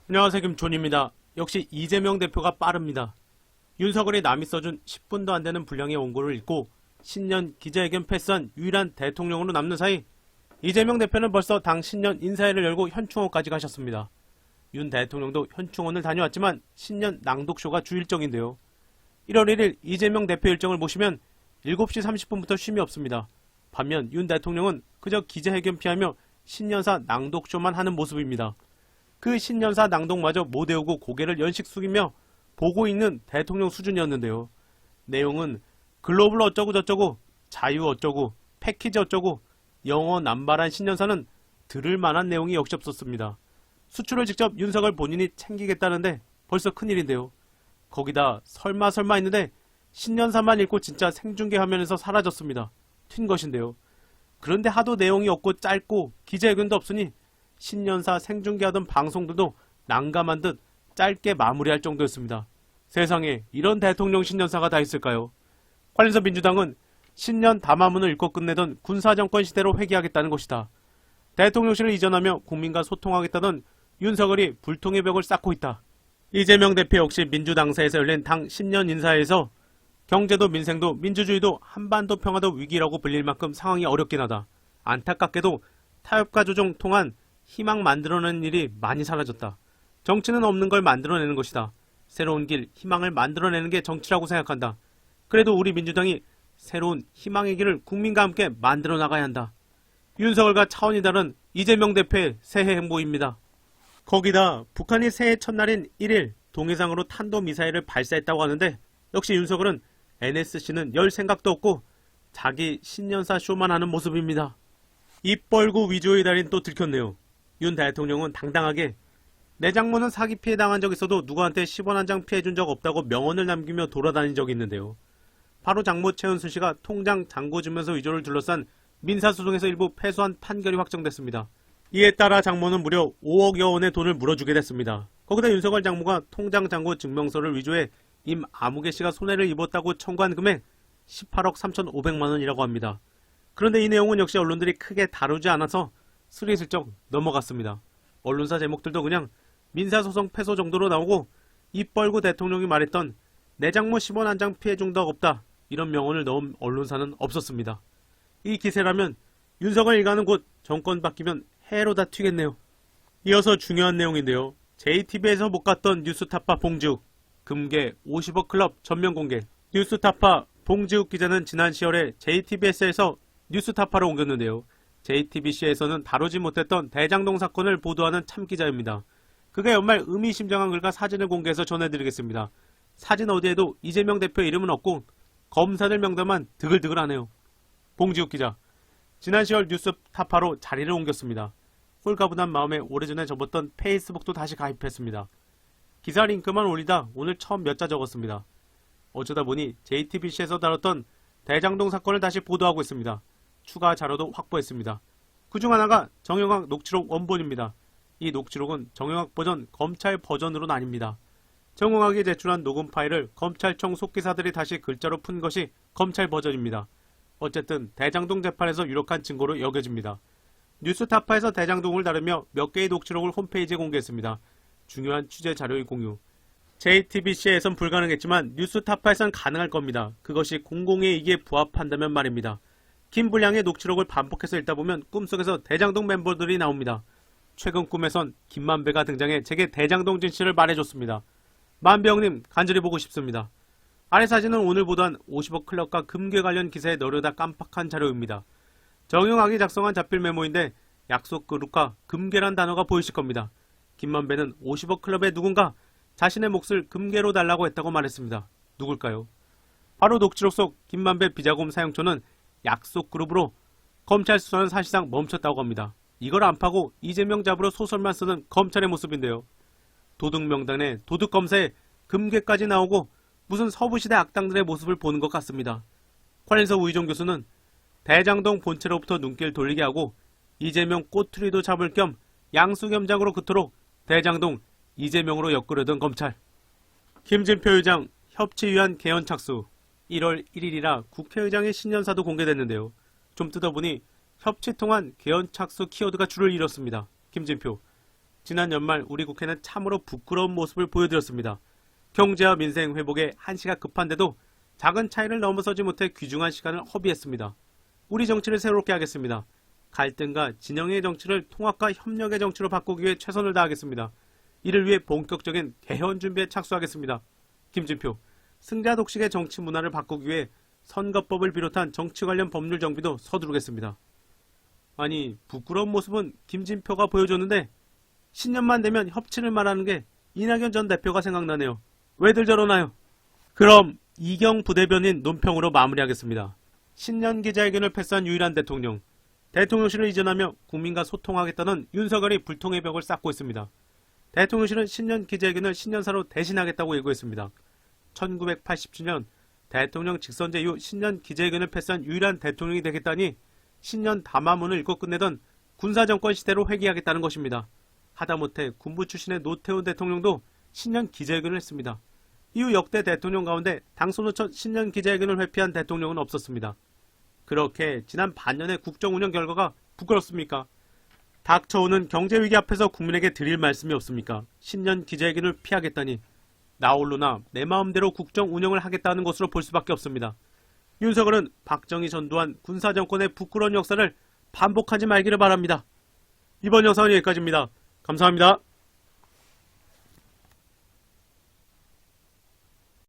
안녕하세요, 김존입니다. 역시 이재명 대표가 빠릅니다. 윤석열이 남이 써준 10분도 안 되는 분량의 원고를 읽고 신년 기자회견 패스한 유일한 대통령으로 남는 사이 이재명 대표는 벌써 당 신년 인사회를 열고 현충원까지 가셨습니다. 윤 대통령도 현충원을 다녀왔지만 신년 낭독쇼가 주 일정인데요. 1월 1일 이재명 대표 일정을 보시면 7시 30분부터 쉼이 없습니다. 반면 윤 대통령은 그저 기자회견 피하며 신년사 낭독쇼만 하는 모습입니다. 그 신년사 낭독마저 못 외우고 고개를 연식 숙이며 보고 있는 대통령 수준이었는데요. 내용은 글로벌 어쩌고 저쩌고, 자유 어쩌고, 패키지 어쩌고, 영어 남발한 신년사는 들을 만한 내용이 역시 없었습니다. 수출을 직접 윤석열 본인이 챙기겠다는데 벌써 큰일인데요. 거기다 설마 했는데 신년사만 읽고 진짜 생중계 화면에서 사라졌습니다. 튄 것인데요. 그런데 하도 내용이 없고 짧고 기자회견도 없으니 신년사 생중계하던 방송들도 난감한 듯 짧게 마무리할 정도였습니다. 세상에 이런 대통령 신년사가 다 있을까요? 관련해서 민주당은 신년 담화문을 읽고 끝내던 군사정권 시대로 회귀하겠다는 것이다. 대통령실을 이전하며 국민과 소통하겠다던 윤석열이 불통의 벽을 쌓고 있다. 이재명 대표 역시 민주당사에서 열린 당 신년 인사에서 경제도 민생도 민주주의도 한반도 평화도 위기라고 불릴 만큼 상황이 어렵긴 하다. 안타깝게도 타협과 조정 통한 희망 만들어내는 일이 많이 사라졌다. 정치는 없는 걸 만들어내는 것이다. 새로운 길, 희망을 만들어내는 게 정치라고 생각한다. 그래도 우리 민주당이 새로운 희망의 길을 국민과 함께 만들어 나가야 한다. 윤석열과 차원이 다른 이재명 대표의 새해 행보입니다. 거기다 북한이 새해 첫날인 1일 동해상으로 탄도미사일을 발사했다고 하는데 역시 윤석열은 NSC는 열 생각도 없고 자기 신년사 쇼만 하는 모습입니다. 입 벌고 위조의 달인 또 들켰네요. 윤 대통령은 당당하게 내 장모는 사기 피해 당한 적 있어도 누구한테 10원 한 장 피해 준 적 없다고 명언을 남기며 돌아다닌 적이 있는데요. 바로 장모 최은순 씨가 통장 잔고주면서 위조를 둘러싼 민사소송에서 일부 패소한 판결이 확정됐습니다. 이에 따라 장모는 무려 5억여 원의 돈을 물어주게 됐습니다. 거기다 윤석열 장모가 통장 잔고 증명서를 위조해 임 아무개 씨가 손해를 입었다고 청구한 금액 18억 3,500만 원이라고 합니다. 그런데 이 내용은 역시 언론들이 크게 다루지 않아서 스리슬쩍 넘어갔습니다. 언론사 제목들도 그냥 민사소송 패소 정도로 나오고 입 벌고 대통령이 말했던 내 장모 10원 한 장 피해 준 적 없다 이런 명언을 넣은 언론사는 없었습니다. 이 기세라면 윤석열 일가는 곧 정권 바뀌면 해로 다 튀겠네요. 이어서 중요한 내용인데요. JTBC에서 못 갔던 뉴스타파 봉지욱 금괴 50억 클럽 전면 공개. 뉴스타파 봉지욱 기자는 지난 10월에 JTBC에서 뉴스타파로 옮겼는데요. JTBC에서는 다루지 못했던 대장동 사건을 보도하는 참기자입니다. 그가 연말 의미심장한 글과 사진을 공개해서 전해드리겠습니다. 사진 어디에도 이재명 대표 이름은 없고 검사들 명단만 드글드글하네요. 봉지욱 기자, 지난 10월 뉴스타파로 자리를 옮겼습니다. 홀가분한 마음에 오래전에 접었던 페이스북도 다시 가입했습니다. 기사 링크만 올리다 오늘 처음 몇 자 적었습니다. 어쩌다 보니 JTBC에서 다뤘던 대장동 사건을 다시 보도하고 있습니다. 추가 자료도 확보했습니다. 그중 하나가 정영학 녹취록 원본입니다. 이 녹취록은 정영학 버전, 검찰 버전으로 나뉩니다. 정영학이 제출한 녹음 파일을 검찰청 속기사들이 다시 글자로 푼 것이 검찰 버전입니다. 어쨌든 대장동 재판에서 유력한 증거로 여겨집니다. 뉴스타파에서 대장동을 다루며 몇 개의 녹취록을 홈페이지에 공개했습니다. 중요한 취재 자료의 공유. JTBC에선 불가능했지만 뉴스타파에선 가능할 겁니다. 그것이 공공의 이익에 부합한다면 말입니다. 긴 분량의 녹취록을 반복해서 읽다 보면 꿈속에서 대장동 멤버들이 나옵니다. 최근 꿈에선 김만배가 등장해 제게 대장동 진실을 말해줬습니다. 만배 형님 간절히 보고 싶습니다. 아래 사진은 오늘 보도한 50억 클럽과 금괴 관련 기사에 넣으려다 깜빡한 자료입니다. 정영학이 작성한 자필 메모인데 약속 그룹과 금괴란 단어가 보이실 겁니다. 김만배는 50억 클럽의 누군가 자신의 몫을 금괴로 달라고 했다고 말했습니다. 누굴까요? 바로 녹취록 속 김만배 비자금 사용처는 약속 그룹으로 검찰 수사는 사실상 멈췄다고 합니다. 이걸 안 파고 이재명 잡으러 소설만 쓰는 검찰의 모습인데요. 도둑명단에 도둑검사에 금괴까지 나오고 무슨 서부시대 악당들의 모습을 보는 것 같습니다. 관련해서 우희종 교수는 대장동 본체로부터 눈길 돌리게 하고 이재명 꼬투리도 잡을 겸 양수겸장으로 그토록 대장동 이재명으로 엮으려던 검찰. 김진표 의장 협치 위한 개헌 착수. 1월 1일이라 국회의장의 신년사도 공개됐는데요. 좀 뜯어보니 협치 통한 개헌 착수 키워드가 줄을 이뤘습니다. 김진표. 지난 연말 우리 국회는 참으로 부끄러운 모습을 보여드렸습니다. 경제와 민생 회복에 한시가 급한데도 작은 차이를 넘어서지 못해 귀중한 시간을 허비했습니다. 우리 정치를 새롭게 하겠습니다. 갈등과 진영의 정치를 통합과 협력의 정치로 바꾸기 위해 최선을 다하겠습니다. 이를 위해 본격적인 개헌 준비에 착수하겠습니다. 김진표, 승자 독식의 정치 문화를 바꾸기 위해 선거법을 비롯한 정치 관련 법률 정비도 서두르겠습니다. 아니, 부끄러운 모습은 김진표가 보여줬는데 신년만 되면 협치를 말하는 게 이낙연 전 대표가 생각나네요. 왜들 저러나요? 그럼 이경 부대변인 논평으로 마무리하겠습니다. 신년 기자회견을 패스한 유일한 대통령. 대통령실을 이전하며 국민과 소통하겠다는 윤석열이 불통의 벽을 쌓고 있습니다. 대통령실은 신년 기자회견을 신년사로 대신하겠다고 예고했습니다. 1987년 대통령 직선제 이후 신년 기자회견을 패스한 유일한 대통령이 되겠다니 신년 담화문을 읽고 끝내던 군사정권 시대로 회귀하겠다는 것입니다. 하다못해 군부 출신의 노태우 대통령도 신년 기자회견을 했습니다. 이후 역대 대통령 가운데 당선 후 첫 신년 기자회견을 회피한 대통령은 없었습니다. 그렇게 지난 반년의 국정운영 결과가 부끄럽습니까? 닥쳐오는 경제위기 앞에서 국민에게 드릴 말씀이 없습니까? 신년 기자회견을 피하겠다니 나홀로나 내 마음대로 국정운영을 하겠다는 것으로 볼 수밖에 없습니다. 윤석열은 박정희 전두환 군사정권의 부끄러운 역사를 반복하지 말기를 바랍니다. 이번 영상은 여기까지입니다. 감사합니다.